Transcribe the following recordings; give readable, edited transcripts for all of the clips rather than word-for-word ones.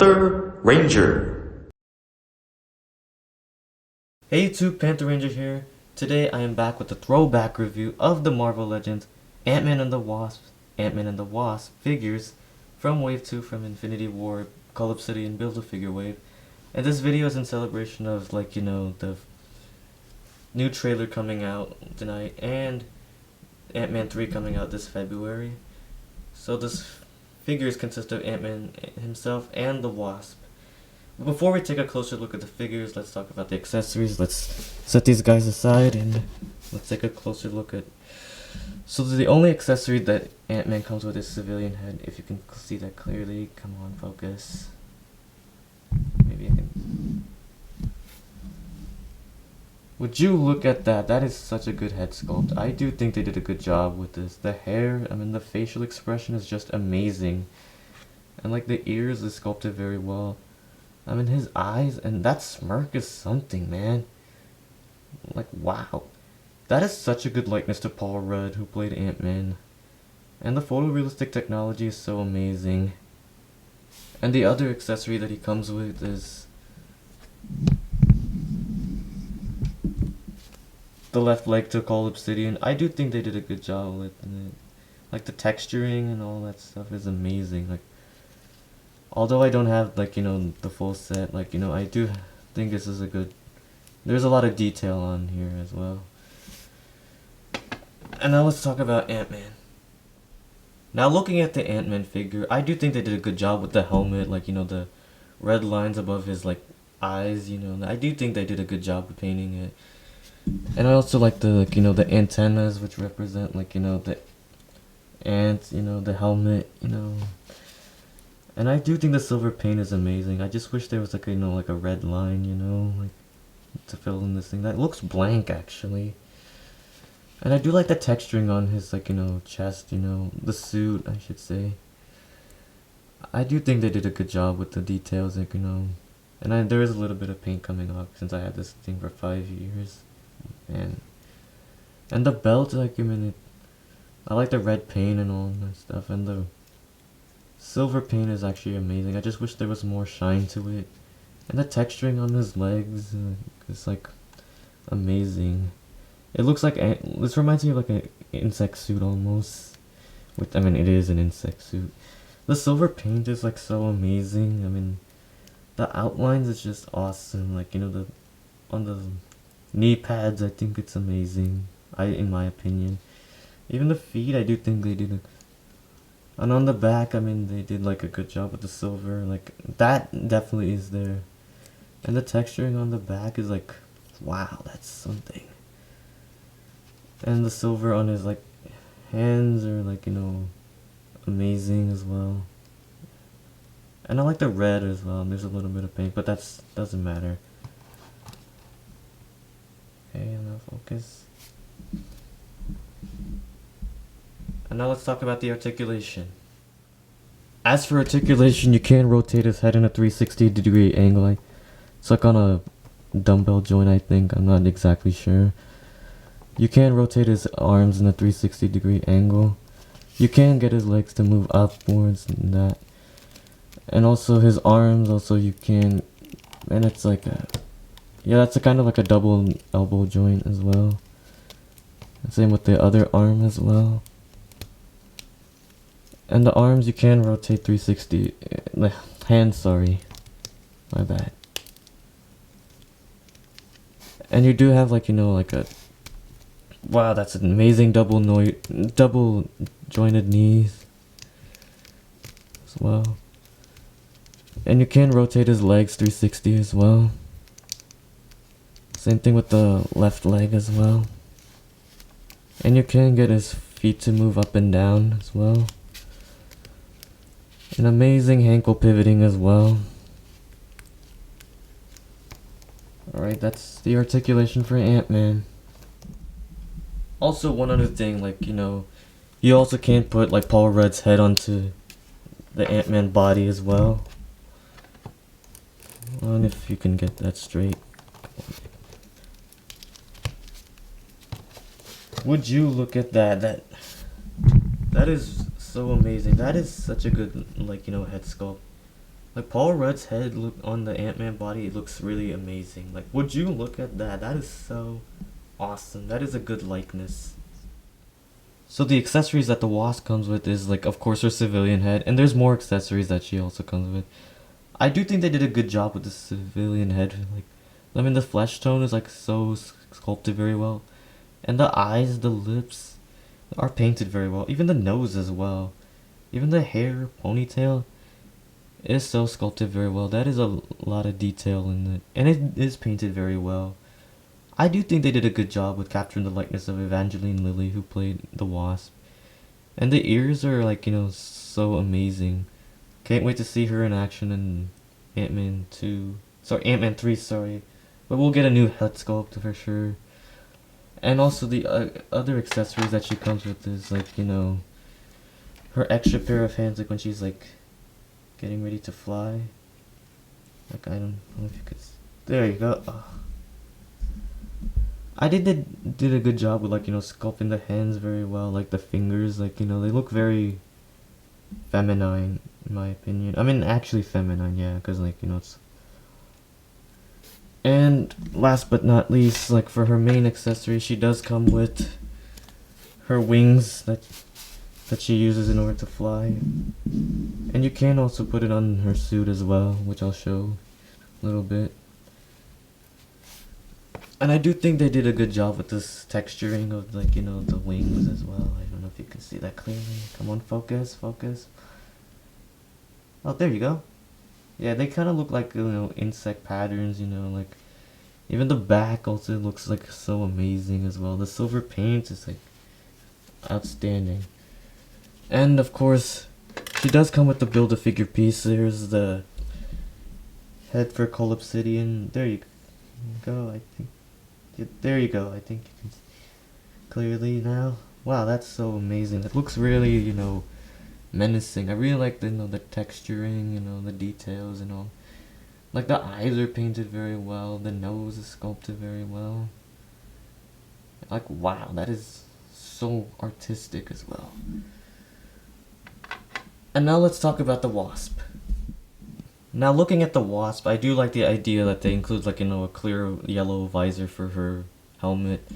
Panther Ranger. Hey YouTube, Panther Ranger here. Today I am back with a throwback review of the Marvel Legends Ant-Man and the Wasp figures from Wave 2 from Infinity War, Call Obsidian Build-A-Figure Wave. And this video is in celebration of, the new trailer coming out tonight and Ant-Man 3 coming out this February. So this figures consist of Ant-Man himself and the Wasp. But before we take a closer look at the figures, let's talk about the accessories. Let's set these guys aside and let's take a closer look at... So the only accessory that Ant-Man comes with is civilian head, if you can see that clearly. Come on, focus. Maybe I can... Would you look at that? That is such a good head sculpt. I do think they did a good job with this. The hair, the facial expression is just amazing. And the ears is sculpted very well. His eyes, and that smirk is something, man. Wow. That is such a good likeness to Paul Rudd, who played Ant-Man. And the photorealistic technology is so amazing. And the other accessory that he comes with is the left leg to Call Obsidian. I do think they did a good job with it. The texturing and all that stuff is amazing. Although I don't have the full set, I do think this is a good... There's a lot of detail on here as well. And now let's talk about Ant-Man. Now looking at the Ant-Man figure, I do think they did a good job with the helmet, the red lines above his eyes, I do think they did a good job of painting it. And I also like the the antennas, which represent the ants, the helmet, And I do think the silver paint is amazing. I just wish there was a red line, to fill in this thing. That looks blank actually. And I do like the texturing on his chest, the suit, I should say. I do think they did a good job with the details, and there is a little bit of paint coming off since I had this thing for 5 years. And the belt, I like the red paint and all that stuff, and the silver paint is actually amazing. I just wish there was more shine to it. And the texturing on his legs is amazing. It looks this reminds me of an insect suit almost. It is an insect suit. The silver paint is so amazing. The outlines is just awesome. On the knee pads, I think it's amazing. In my opinion. Even the feet, I do think they did and on the back, they did a good job with the silver. That definitely is there. And the texturing on the back is wow, that's something. And the silver on his hands are amazing as well. And I like the red as well. There's a little bit of paint, but that doesn't matter. Okay, now focus. And now let's talk about the articulation. As for articulation, you can rotate his head in a 360-degree angle. It's on a dumbbell joint, I think. I'm not exactly sure. You can rotate his arms in a 360-degree angle. You can get his legs to move upwards and that. And also his arms, you can... And it's yeah, that's kind of a double elbow joint as well. Same with the other arm as well. And the arms you can rotate 360. The hands, sorry. My bad. And you do have a... Wow, that's an amazing double jointed knees as well. And you can rotate his legs 360 as well. Same thing with the left leg as well. And you can get his feet to move up and down as well. An amazing ankle pivoting as well. Alright, that's the articulation for Ant-Man. Also, one other thing, you also can put Paul Rudd's head onto the Ant-Man body as well. And if you can get that straight. Would you look at that? That is so amazing. That is such a good, head sculpt. Like Paul Rudd's head look on the Ant-Man body, it looks really amazing. Like, would you look at that? That is so awesome. That is a good likeness. So the accessories that the Wasp comes with is like, of course, her civilian head, and there's more accessories that she also comes with. I do think they did a good job with the civilian head. Like, I mean, the flesh tone is like so sculpted very well, and the eyes, the lips, are painted very well. Even the nose as well. Even the hair, ponytail, is so sculpted very well. That is a lot of detail in it, and it is painted very well. I do think they did a good job with capturing the likeness of Evangeline Lilly, who played the Wasp. And the ears are like, so amazing. Can't wait to see her in action in Ant-Man 2. Sorry, Ant-Man 3, sorry. But we'll get a new head sculpt for sure. And also the other accessories that she comes with is like, her extra pair of hands, like when she's like getting ready to fly. Like, I don't know if you could... There you go. Oh. I did a good job with like, sculpting the hands very well, like the fingers, like, they look very feminine in my opinion. I mean, actually feminine, yeah, because like, it's... And last but not least, like for her main accessory, she does come with her wings that she uses in order to fly. And you can also put it on her suit as well, which I'll show a little bit. And I do think they did a good job with this texturing of like, the wings as well. I don't know if you can see that clearly. Come on, focus, focus. Oh, there you go. Yeah, they kind of look like, insect patterns, like... Even the back also looks like so amazing as well. The silver paint is like outstanding. And of course, she does come with the Build-A-Figure piece. There's the head for Collapsidian. There you go, I think. There you go, I think you can see clearly now. Wow, that's so amazing. It looks really, menacing. I really like the, the texturing, the details and all. Like the eyes are painted very well, the nose is sculpted very well. Like, wow, that is so artistic as well. And now let's talk about the Wasp. Now looking at the Wasp, I do like the idea that they include like, a clear yellow visor for her helmet.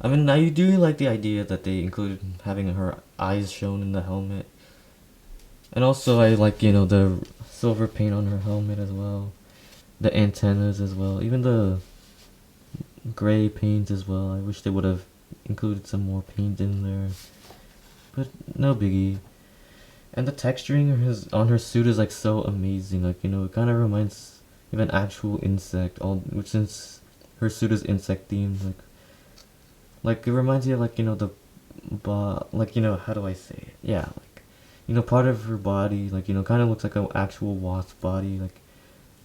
I mean, I do like the idea that they included having her eyes shown in the helmet. And also I like, the silver paint on her helmet as well. The antennas as well. Even the gray paint as well. I wish they would have included some more paint in there. But no biggie. And the texturing on her suit is like so amazing. Like, it kind of reminds of an actual insect. Which since her suit is insect themed, like it reminds you of like, like, how do I say it? Yeah, like, part of her body, like, kind of looks like an actual wasp body. Like,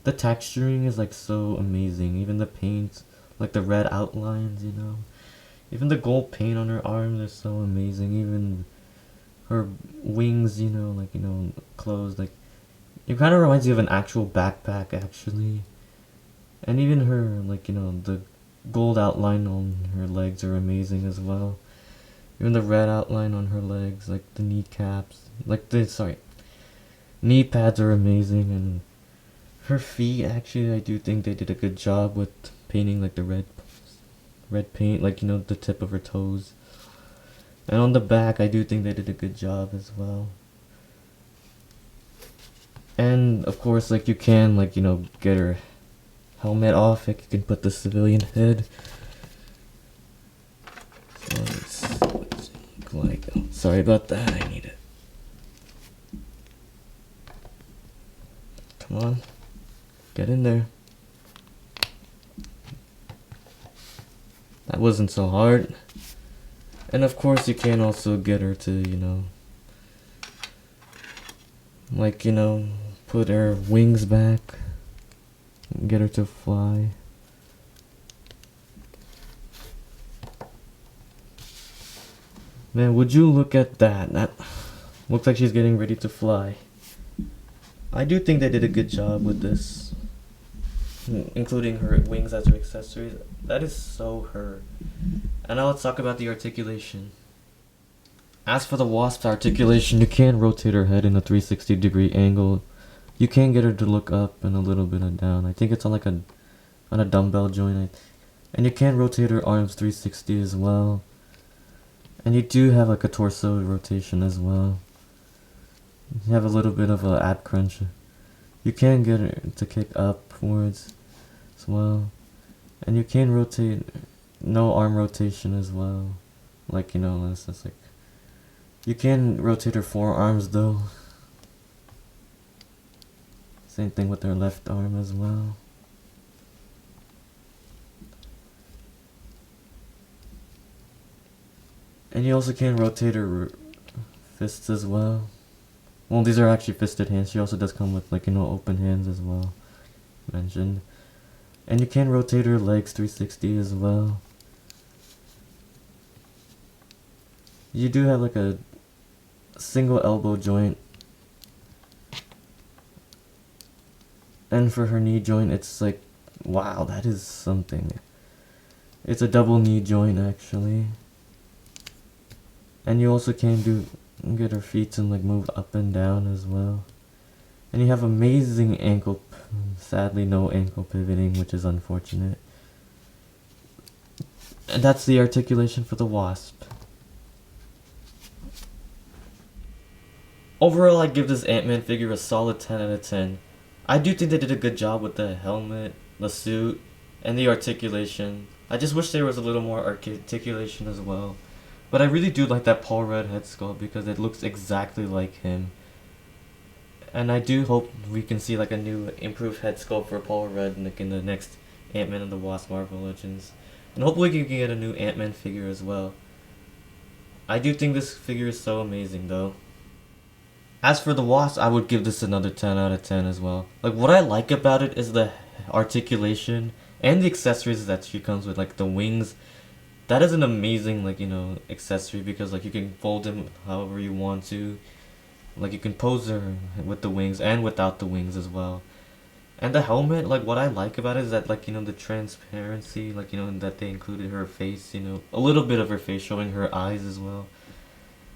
the texturing is like so amazing. Even the paint, like the red outlines, even the gold paint on her arms is so amazing. Even her wings, like, clothes, like, it kind of reminds you of an actual backpack, actually. And even her, like, the gold outline on her legs are amazing as well. Even the red outline on her legs, like the kneecaps, knee pads are amazing. And her feet, actually, I do think they did a good job with painting, like, the red paint, like, the tip of her toes. And on the back, I do think they did a good job as well. And, of course, like, you can, like, get her helmet off. Like, you can put the civilian head. So let's like, sorry about that, I need it. Come on. Get in there. That wasn't so hard. And of course you can also get her to, like, put her wings back. Get her to fly. Man, would you look at that? That looks like she's getting ready to fly. I do think they did a good job with this. Including her wings as her accessories. That is so her. And now let's talk about the articulation. As for the Wasp's articulation, you can rotate her head in a 360-degree angle. You can get her to look up and a little bit of down. I think it's on like on a dumbbell joint. And you can rotate her arms 360 as well. And you do have like a torso rotation as well. You have a little bit of a ab crunch. You can get her to kick upwards as well. And you can rotate, no arm rotation as well. Like, you know, that's like, you can rotate her forearms though. Same thing with her left arm as well. And you also can rotate her fists as well. Well, these are actually fisted hands. She also does come with, like, you know, open hands as well. Mentioned. And you can rotate her legs 360 as well. You do have like a single elbow joint. And for her knee joint, it's like, wow, that is something. It's a double knee joint actually. And you also can get her feet and like move up and down as well. And you have amazing ankle, sadly no ankle pivoting, which is unfortunate. And that's the articulation for the Wasp. Overall, I give this Ant-Man figure a solid 10 out of 10. I do think they did a good job with the helmet, the suit, and the articulation. I just wish there was a little more articulation as well. But I really do like that Paul Rudd head sculpt because it looks exactly like him. And I do hope we can see like a new improved head sculpt for Paul Rudd in the next Ant-Man and the Wasp Marvel Legends. And hopefully we can get a new Ant-Man figure as well. I do think this figure is so amazing though. As for the Wasp, I would give this another 10 out of 10 as well. Like, what I like about it is the articulation and the accessories that she comes with, like the wings. That is an amazing, like, you know, accessory because, like, you can fold them however you want to. Like, you can pose her with the wings and without the wings as well. And the helmet, like, what I like about it is that, like, you know, the transparency, like, you know, that they included her face, you know, a little bit of her face showing her eyes as well.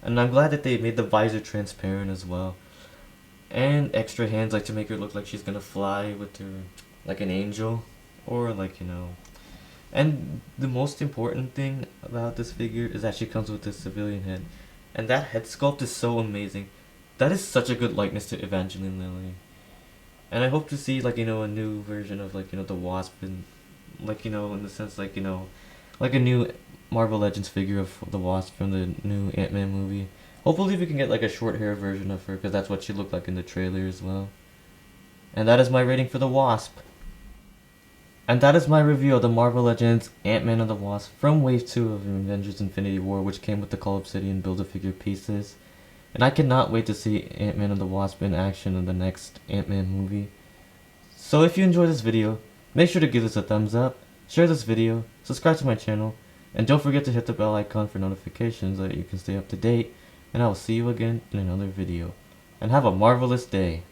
And I'm glad that they made the visor transparent as well. And extra hands, like, to make her look like she's gonna fly with her, like an angel. Or, like, you know. And the most important thing about this figure is that she comes with a civilian head. And that head sculpt is so amazing. That is such a good likeness to Evangeline Lilly. And I hope to see, like, you know, a new version of, like, you know, the Wasp. And, like, you know, in the sense, like, you know, like a new Marvel Legends figure of the Wasp from the new Ant-Man movie. Hopefully we can get like a short hair version of her because that's what she looked like in the trailer as well. And that is my rating for the Wasp. And that is my review of the Marvel Legends Ant-Man and the Wasp from Wave 2 of Avengers Infinity War, which came with the Call Obsidian Build-A-Figure pieces. And I cannot wait to see Ant-Man and the Wasp in action in the next Ant-Man movie. So if you enjoyed this video, make sure to give this a thumbs up, share this video, subscribe to my channel, and don't forget to hit the bell icon for notifications so that you can stay up to date. And I will see you again in another video. And have a marvelous day.